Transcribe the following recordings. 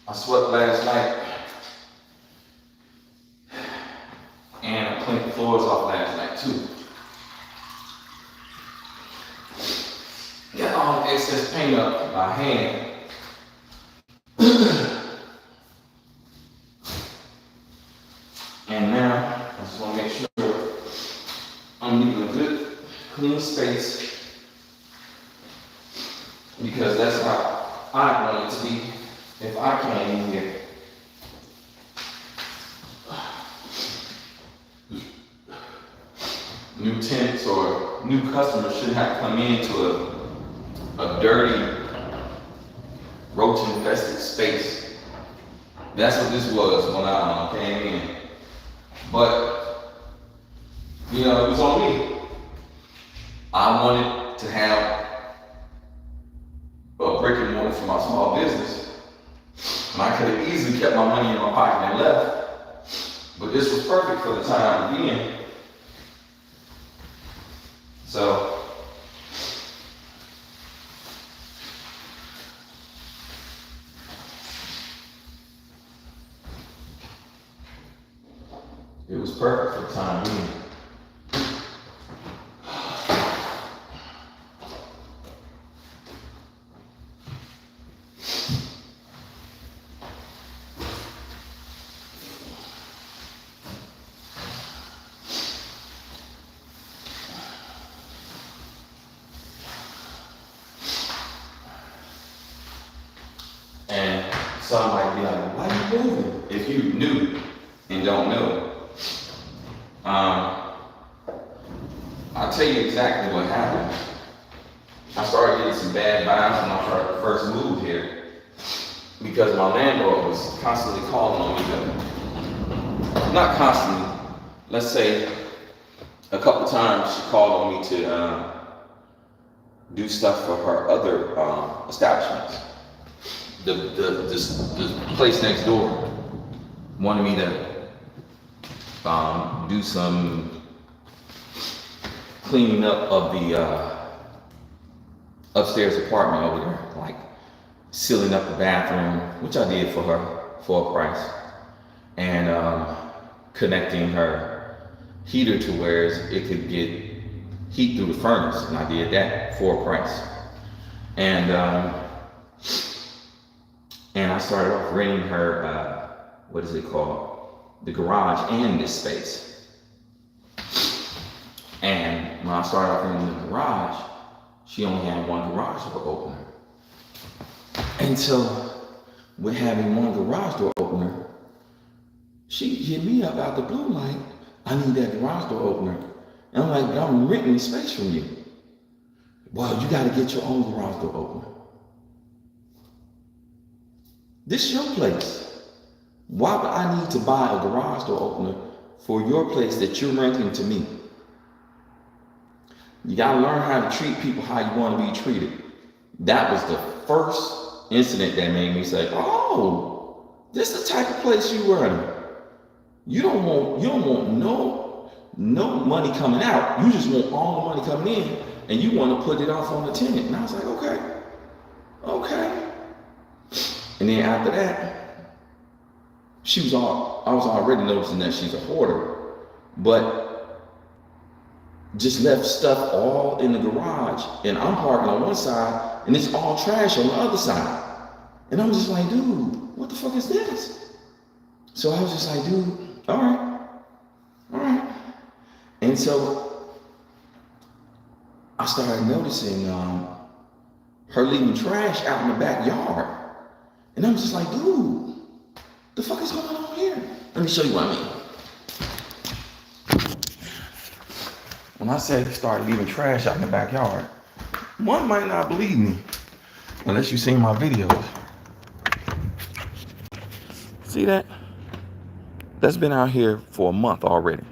I swept last night, and I cleaned the floors off last night too. Got all the excess paint up by hand. And now I just want to make sure I'm leaving a good, clean space, because that's how I want it to be if I came in here. New tenants or new customers shouldn't have to come into a dirty, roach-infested space. That's what this was when I came in. But, you know, it was on me. I wanted to have a brick and mortar for my small business. And I could have easily kept my money in my pocket and left. But this was perfect for the time being. So, it was perfect for the time being. And some might be like, why are you moving? If you knew and don't know. I'll tell you exactly what happened. I started getting some bad vibes when I first moved here, because my landlord was constantly calling on me not constantly, let's say a couple times she called on me to do stuff for her other establishments. The place next door wanted me to do some cleaning up of the upstairs apartment over there, like sealing up the bathroom, which I did for her for a price, and connecting her heater to where it could get heat through the furnace, and I did that for a price. And I started off renting her, what is it called? The garage and this space. And when I started off renting the garage, she only had one garage door opener. And so, with having one garage door opener, she hit me up out the blue like, I need that garage door opener. And I'm like, but I'm renting the space from you. Well, you gotta get your own garage door opener. This is your place. Why would I need to buy a garage door opener for your place that you're renting to me? You gotta learn how to treat people how you want to be treated. That was the first incident that made me say, oh, this is the type of place you run. You don't want no money coming out. You just want all the money coming in, and you want to put it off on the tenant. And I was like, okay. And then after that, I was already noticing that she's a hoarder, but just left stuff all in the garage, and I'm parking on one side, and it's all trash on the other side. And I'm just like, dude, what the fuck is this? So I was just like, dude, all right. And so I started noticing her leaving trash out in the backyard. And I'm just like, dude, the fuck is going on here? Let me show you what I mean. When I said start leaving trash out in the backyard, one might not believe me unless you've seen my videos. See that? That's been out here for a month already.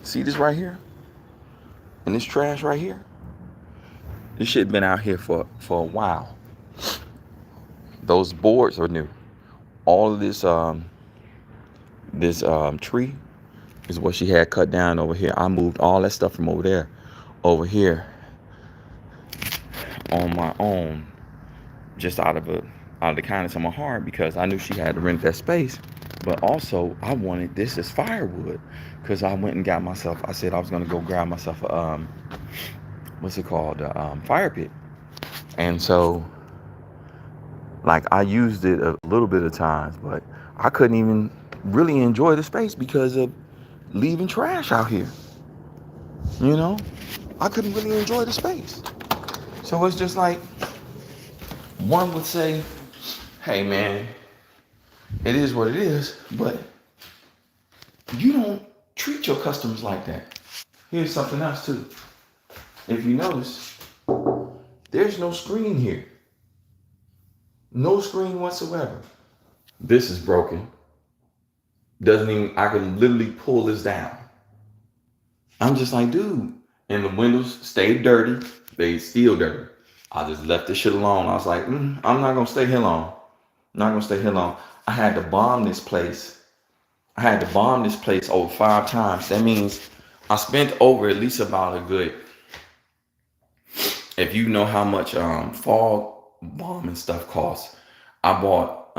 See this right here? And this trash right here? This shit been out here for a while. Those boards are new. All of this tree is what she had cut down over here. I moved all that stuff from over there over here on my own, just out of out of the kindness of my heart, because I knew she had to rent that space. But also, I wanted this as firewood, because I went and got myself. I said I was gonna go grab myself a what's it called, fire pit. And so, like, I used it a little bit of times, but I couldn't even really enjoy the space because of leaving trash out here. You know, I couldn't really enjoy the space. So it's just like, one would say, hey man, it is what it is, but you don't treat your customers like that. Here's something else too. If you notice, there's no screen here. No screen whatsoever. This is broken. Doesn't even, I can literally pull this down. I'm just like, dude. And the windows stayed dirty. They still dirty. I just left this shit alone. I was like, I'm not gonna stay here long. I'm not gonna stay here long. I had to bomb this place. I had to bomb this place over 5 times. That means I spent over at least about a good, if you know how much fog bombing stuff costs, I bought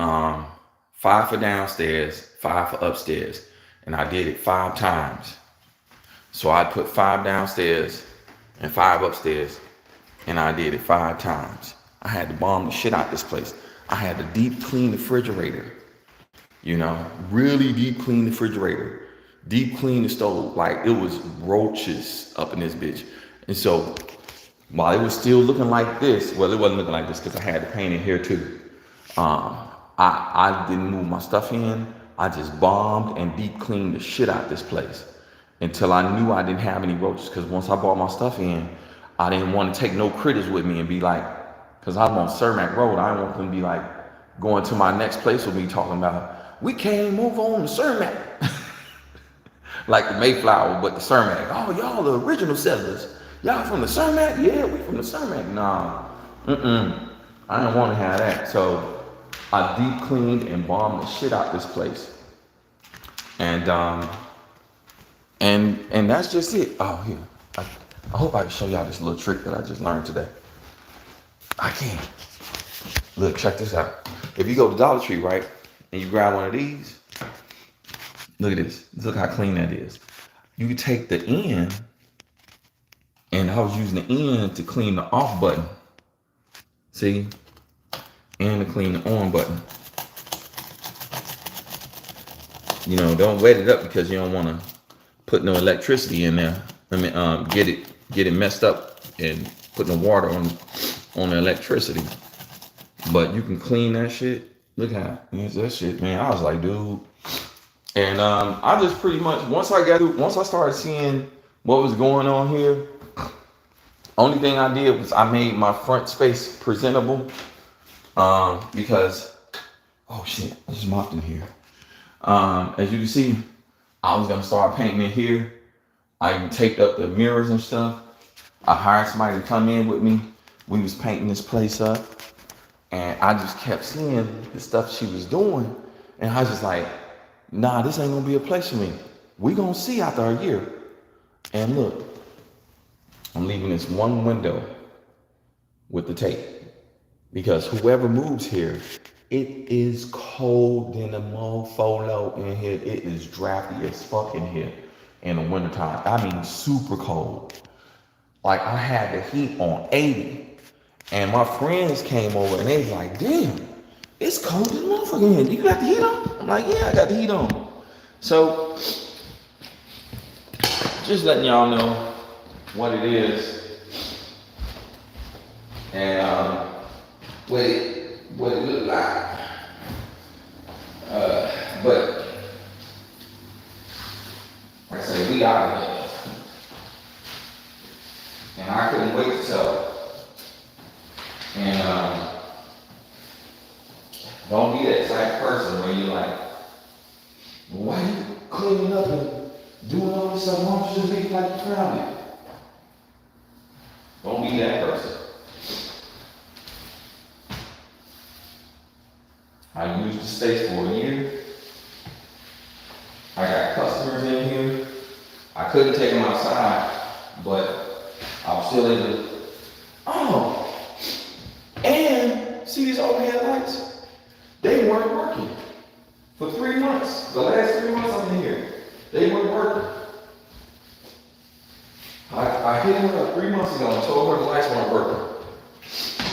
5 for downstairs, 5 for upstairs, and I did it 5 times. So I put 5 downstairs and 5 upstairs, and I did it 5 times. I had to bomb the shit out this place. I had to deep clean the refrigerator, you know, really deep clean the refrigerator, deep clean the stove. Like, it was roaches up in this bitch. And so while it was still looking like this, well, it wasn't looking like this because I had to paint it here too. I didn't move my stuff in. I just bombed and deep cleaned the shit out this place until I knew I didn't have any roaches. Because once I brought my stuff in, I didn't want to take no critters with me and be like, because I'm on Cermak Road, I didn't want them to be like going to my next place with me talking about, we can't move on to Cermak. Like the Mayflower, but the Cermak. Oh, y'all the original settlers. Y'all from the Cermak? Yeah, we from the Cermak. Nah, I didn't want to have that. So I deep cleaned and bombed the shit out this place. And that's just it. Oh, here. I hope I can show y'all this little trick that I just learned today. I can. Look, check this out. If you go to Dollar Tree, right, and you grab one of these, look at this. Look how clean that is. You can take the end, and I was using the end to clean the off button. See? And to clean the on button. You know, don't wet it up because you don't want to put no electricity in there. I mean, get it messed up and put no water on the electricity. But you can clean that shit. Look how that shit, man. I was like, dude. And I just pretty much, once I started seeing what was going on here, only thing I did was I made my front space presentable. Because, oh shit, I just mopped in here. As you can see, I was gonna start painting in here. I even taped up the mirrors and stuff. I hired somebody to come in with me. We was painting this place up, and I just kept seeing the stuff she was doing, and I was just like, nah, this ain't gonna be a place for me. We gonna see after a year. And look, I'm leaving this one window with the tape, because whoever moves here, it is cold in the mofolo in here. It is drafty as fuck in here in the wintertime. I mean, super cold. Like, I had the heat on 80. And my friends came over and they was like, damn, it's cold as motherfucker in here. You got the heat on? I'm like, yeah, I got the heat on. So, just letting y'all know what it is. And what it looked like. But like I say, we out of here. And I couldn't wait to tell. And don't be that type of person where you're like, why are you cleaning up and doing all this stuff? Why don't you just make like crowded? Don't be that person. I used the space for a year. I got customers in here. I couldn't take them outside, but I was still able to. Oh, and see these overhead lights? They weren't working for 3 months. The last 3 months I'm here, they weren't working. I hit her up 3 months ago and told her the lights weren't working.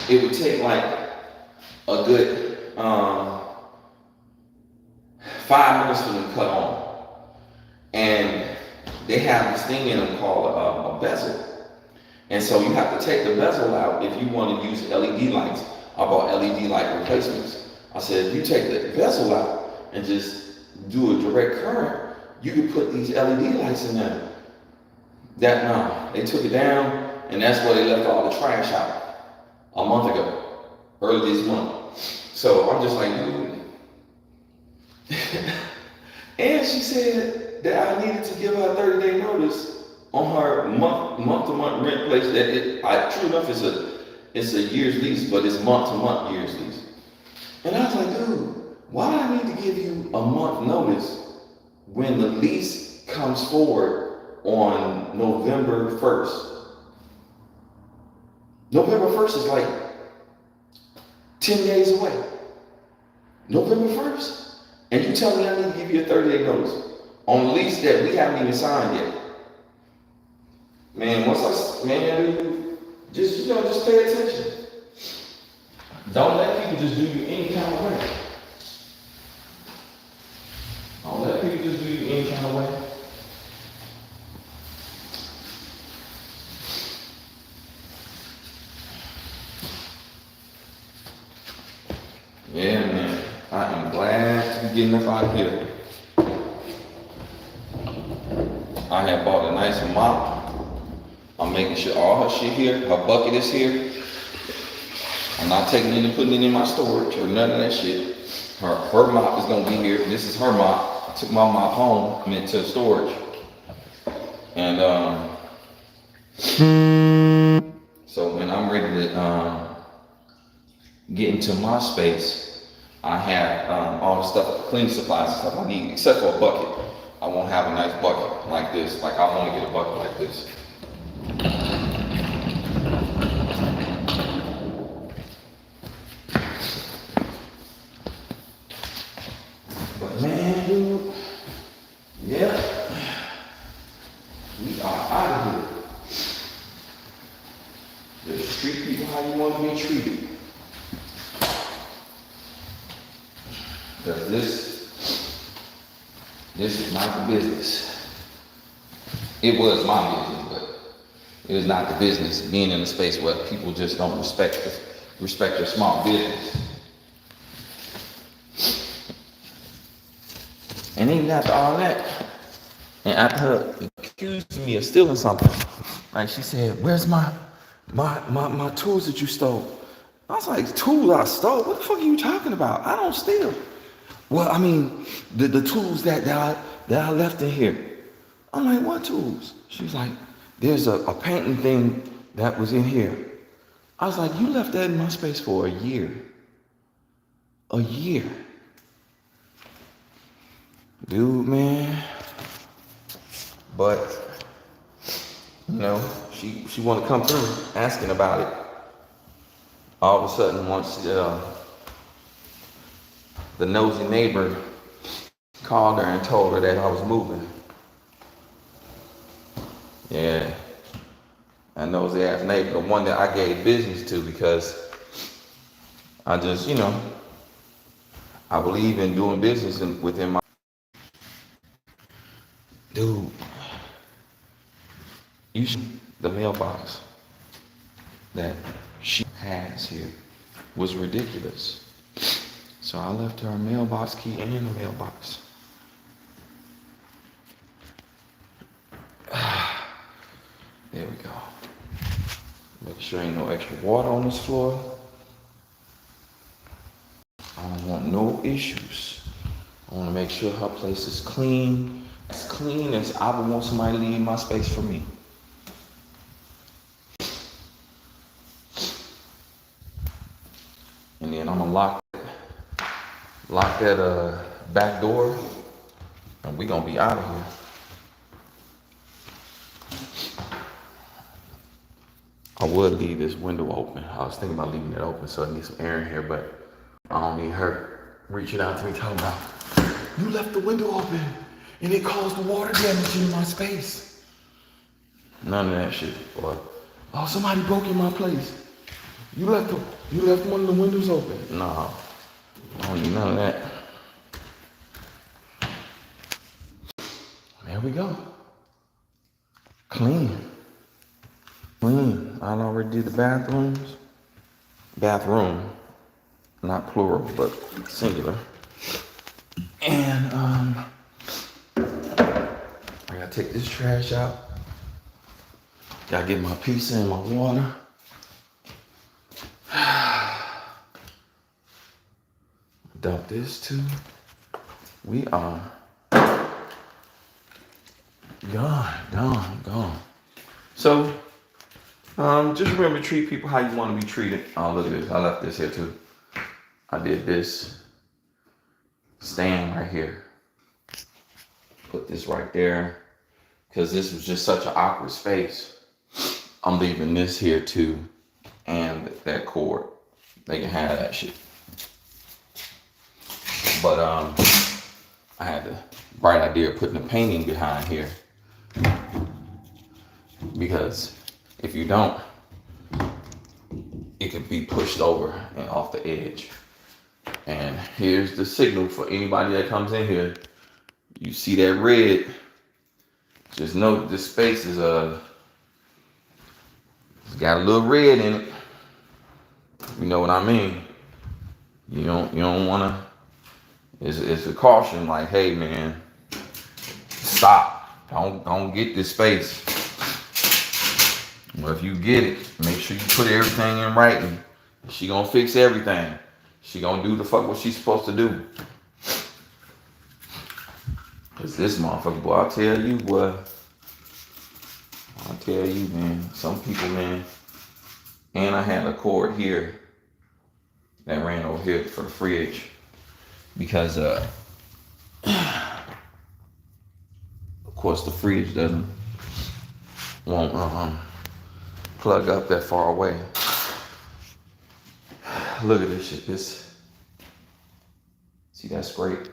It would take like a good 5 minutes for them to cut on. And they have this thing in them called a bezel. And so you have to take the bezel out if you want to use LED lights. I bought LED light replacements. I said, if you take the bezel out and just do a direct current, you could put these LED lights in there. They took it down, and that's where they left all the trash out a month ago, early this month. So I'm just like, dude. And she said that I needed to give her a 30-day notice on her month-to-month rent place. True enough, it's a year's lease, but it's month-to-month year's lease. And I was like, dude, why do I need to give you a month notice when the lease comes forward on November 1st? November 1st is like 10 days away. November 1st? And you tell me I need to give you a 30-day notice on a lease that we haven't even signed yet. Man, just pay attention. Don't let people just do you any kind of way. Don't let people just do you any kind of way. Yeah, man. I am glad to be getting up out of here. I have bought a nice mop. I'm making sure all her shit here, her bucket is here. I'm not taking it and putting it in my storage or none of that shit. Her mop is gonna be here. This is her mop. I took my mop home, I went to storage. And so when I'm ready to get into my space, I have all the stuff, cleaning supplies and stuff I need, except for a bucket. I won't have a nice bucket like this. Like I want to get a bucket like this. But man, dude, yeah, we are out of here. Just treat people how you want to be treated. Because this is not the business. It was my business, but it is not the business being in a space where people just don't respect your small business. And even after all that, and after her accusing me of stealing something, like she said, "Where's my tools that you stole?" I was like, "Tools I stole? What the fuck are you talking about? I don't steal." Well, I mean, the tools that I left in here. I'm like, "What tools?" She was like, "There's a painting thing that was in here." I was like, "You left that in my space for a year." A year. Dude, man. But, you know, she wanted to come through asking about it. All of a sudden, once the nosy neighbor called her and told her that I was moving. Yeah, that nosy ass neighbor, the one that I gave business to because I just, I believe in doing business within my... Dude, the mailbox that she has here was ridiculous. So I left her a mailbox key and a mailbox. There we go. Make sure ain't no extra water on this floor. I don't want no issues. I want to make sure her place is clean. As clean as I would want somebody to leave my space for me. And then I'm gonna lock that back door, and we're gonna be out of here. I would leave this window open. I was thinking about leaving it open so I need some air in here, but I don't need her reaching out to me talking about, you left the window open and it caused the water damage in my space. None of that shit, boy. Oh, somebody broke in my place. You left one of the windows open. Nah, I don't need none of that. There we go. Clean. I already did the bathrooms. Bathroom, not plural, but singular. And I gotta take this trash out. Gotta get my pizza and my water. Dump this too. We are gone. So, just remember to treat people how you want to be treated. Oh, look at this. I left this here too. I did this stand right here. Put this right there. Because this was just such an awkward space. I'm leaving this here too. And that cord. They can have that shit. But I had the bright idea of putting the painting behind here. Because if you don't, it could be pushed over and off the edge. And here's the signal for anybody that comes in here. You see that red, just know that this space is it's got a little red in it. You know what I mean? You don't wanna, it's a caution, like, hey man, stop. Don't get this space. Well, if you get it, make sure you put everything in writing. She gonna fix everything. She gonna do the fuck what she's supposed to do. Cause this motherfucker, boy, I'll tell you, man. Some people, man. And I had a cord here that ran over here for the fridge. Because, of course, the fridge won't plug up that far away. Look at this shit. See that scrape?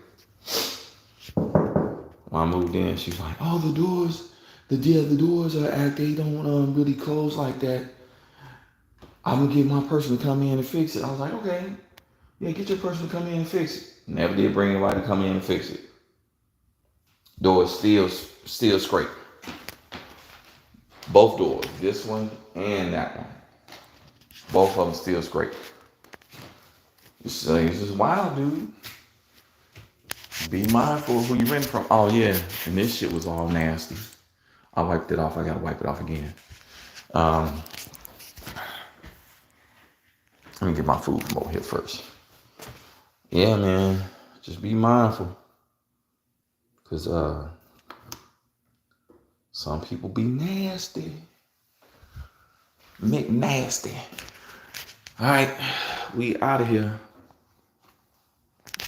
When I moved in, she's like, "Oh, the doors are they don't really close like that. I'm gonna get my person to come in and fix it." I was like, "Okay, yeah, get your person to come in and fix it." Never did bring anybody to come in and fix it. Doors still scrape. Both doors, this one and that one. Both of them still scrape. It's just wild, dude. Be mindful of who you rent from. Oh yeah, and this shit was all nasty. I wiped it off. I gotta wipe it off again. Let me get my food from over here first. Yeah, man, just be mindful, cause some people be nasty. McNasty. All right, we out of here.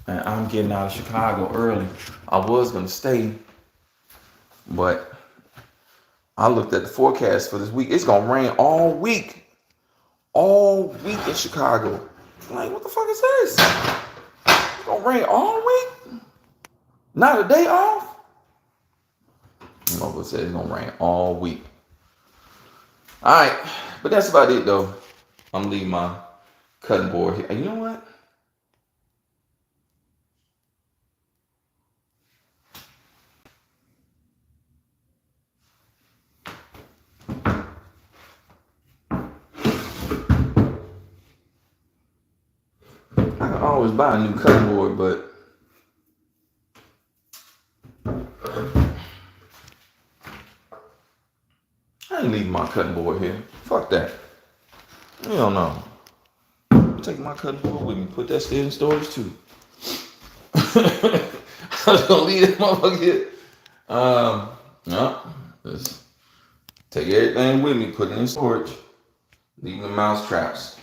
And I'm getting out of Chicago early. I was gonna stay, but I looked at the forecast for this week. It's gonna rain all week. All week in Chicago. I'm like, what the fuck is this? It's gonna rain all week? Not a day off? Nobody said it's gonna rain all week. All right, but that's about it though. I'm leaving my cutting board here. And you know what? I can always buy a new cutting board, but I ain't leaving my cutting board here. Fuck that. Hell no. I'm taking my cutting board with me. Put that still in storage too. I was gonna leave that motherfucker here. No. Just take everything with me. Put it in storage. Leave the mouse traps.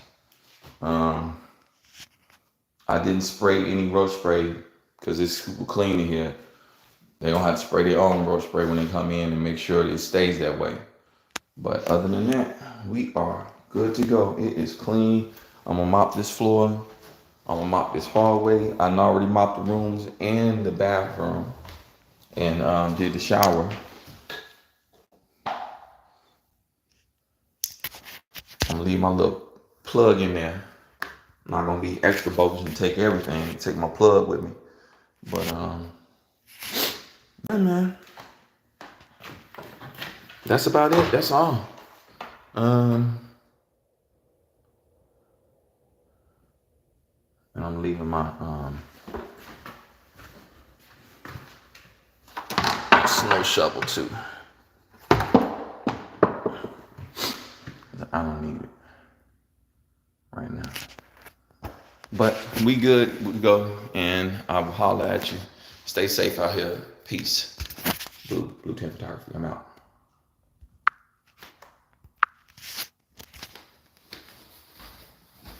I didn't spray any roach spray because it's super clean in here. They don't have to spray their own roach spray when they come in and make sure that it stays that way. But other than that, we are good to go. It is clean. I'm gonna mop this floor. I'm gonna mop this hallway. I already mopped the rooms and the bathroom, and did the shower. I'm gonna leave my little plug in there. I'm not gonna be extra bogus and take everything, take my plug with me. But yeah, man, that's about it. That's all. And I'm leaving my snow shovel too. I don't need it right now. But we good. We go, and I will holler at you. Stay safe out here. Peace. Blutintphotography. I'm out.